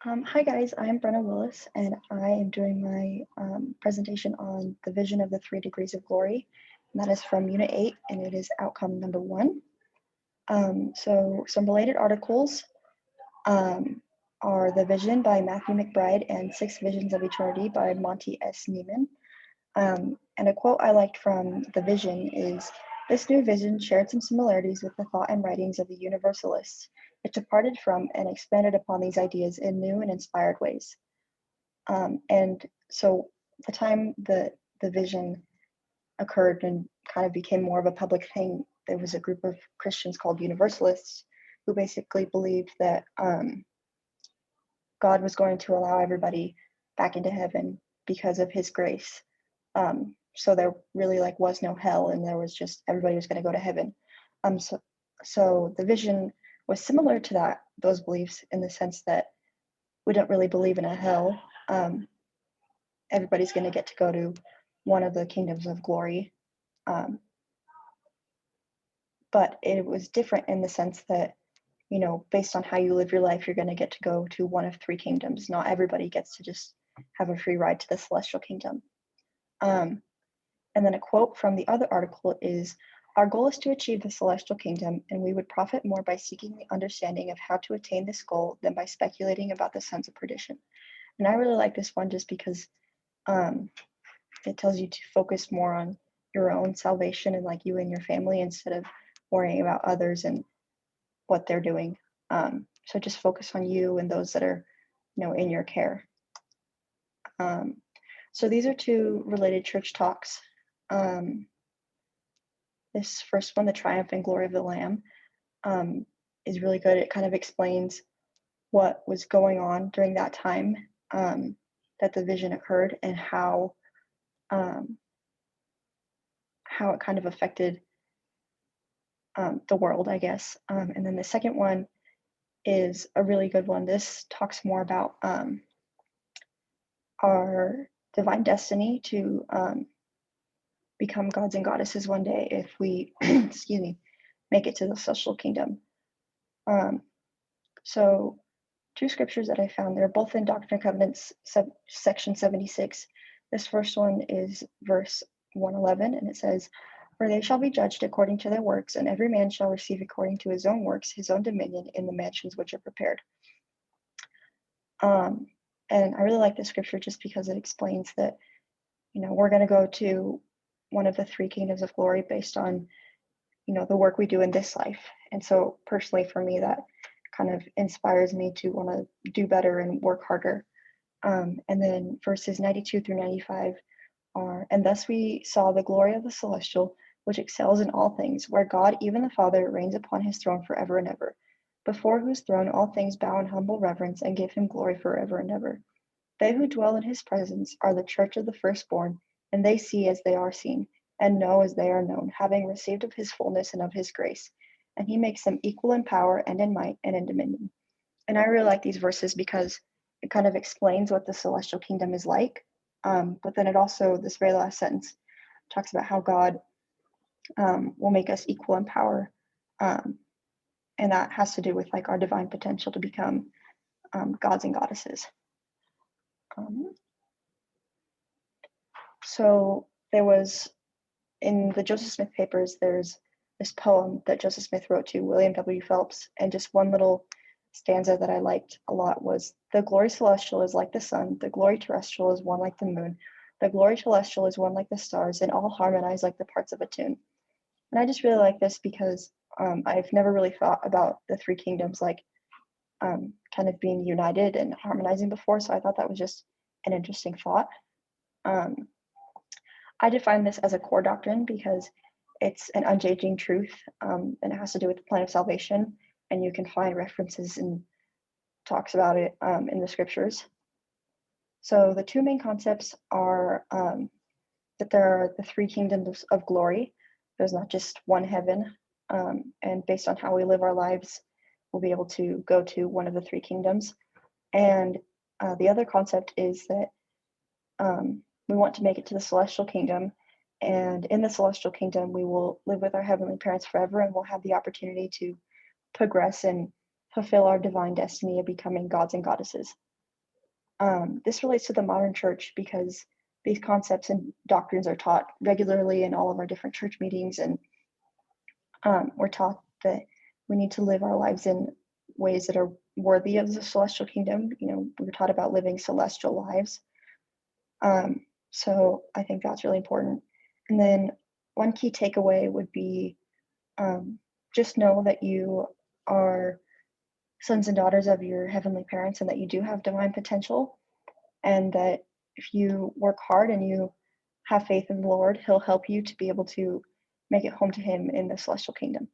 Hi guys, I'm Brenna Willis, and I am doing my presentation on the vision of the 3 degrees of glory, and that is from Unit 8, and it is outcome number 1. So some related articles um, are The Vision by Matthew McBride and 6 Visions of Eternity by Monty S. Neiman. And a quote I liked from The Vision is, "This new vision shared some similarities with the thought and writings of the Universalists. It departed from and expanded upon these ideas in new and inspired ways." And so the time that the vision occurred and kind of became more of a public thing, there was a group of Christians called Universalists who basically believed that God was going to allow everybody back into heaven because of his grace. So there really was no hell, and there was just everybody was going to go to heaven. So the vision was similar to those beliefs in the sense that we don't really believe in a hell. Everybody's going to get to go to one of the kingdoms of glory. But it was different in the sense that, based on how you live your life, you're going to get to go to one of 3 kingdoms. Not everybody gets to just have a free ride to the celestial kingdom. And then a quote from the other article is, "Our goal is to achieve the celestial kingdom, and we would profit more by seeking the understanding of how to attain this goal than by speculating about the sons of perdition." And I really like this one just because it tells you to focus more on your own salvation and you and your family instead of worrying about others and what they're doing. So just focus on you and those that are, in your care. So these are 2 related church talks. This first one, "The Triumph and Glory of the Lamb," is really good. It kind of explains what was going on during that time that the vision occurred and how it kind of affected the world, I guess. And then the second one is a really good one. This talks more about our divine destiny to become gods and goddesses one day if we, excuse me, make it to the celestial kingdom. So 2 scriptures that I found, they're both in Doctrine and Covenants, section 76. This first one is verse 111, and it says, "For they shall be judged according to their works, and every man shall receive according to his own works his own dominion in the mansions which are prepared." And I really like this scripture just because it explains that, we're going to go to one of the 3 kingdoms of glory based on, the work we do in this life. And so personally for me, that kind of inspires me to want to do better and work harder. And then verses 92 through 95 are, "And thus we saw the glory of the celestial, which excels in all things, where God, even the Father, reigns upon his throne forever and ever, before whose throne all things bow in humble reverence and give him glory forever and ever. They who dwell in his presence are the church of the firstborn, and they see as they are seen, and know as they are known, having received of his fullness and of his grace. And he makes them equal in power and in might and in dominion." And I really like these verses because it kind of explains what the celestial kingdom is like. But then it also, this very last sentence, talks about how God will make us equal in power. And that has to do with our divine potential to become gods and goddesses. So there was, in the Joseph Smith papers, there's this poem that Joseph Smith wrote to William W. Phelps, and just one little stanza that I liked a lot was, "The glory celestial is like the sun, the glory terrestrial is one like the moon, the glory celestial is one like the stars, and all harmonize like the parts of a tune." And I just really like this because I've never really thought about the 3 kingdoms kind of being united and harmonizing before, so I thought that was just an interesting thought. I define this as a core doctrine because it's an unchanging truth, and it has to do with the plan of salvation, and you can find references and talks about it in the scriptures. So the 2 main concepts are that there are the 3 kingdoms of glory. There's not just one heaven, and based on how we live our lives, we'll be able to go to one of the 3 kingdoms. And the other concept is that we want to make it to the celestial kingdom, and in the celestial kingdom we will live with our heavenly parents forever, and we'll have the opportunity to progress and fulfill our divine destiny of becoming gods and goddesses. This relates to the modern church because these concepts and doctrines are taught regularly in all of our different church meetings, and we're taught that we need to live our lives in ways that are worthy of the celestial kingdom. We're taught about living celestial lives. So I think that's really important. And then one key takeaway would be just know that you are sons and daughters of your heavenly parents, and that you do have divine potential, and that if you work hard and you have faith in the Lord, He'll help you to be able to make it home to Him in the celestial kingdom.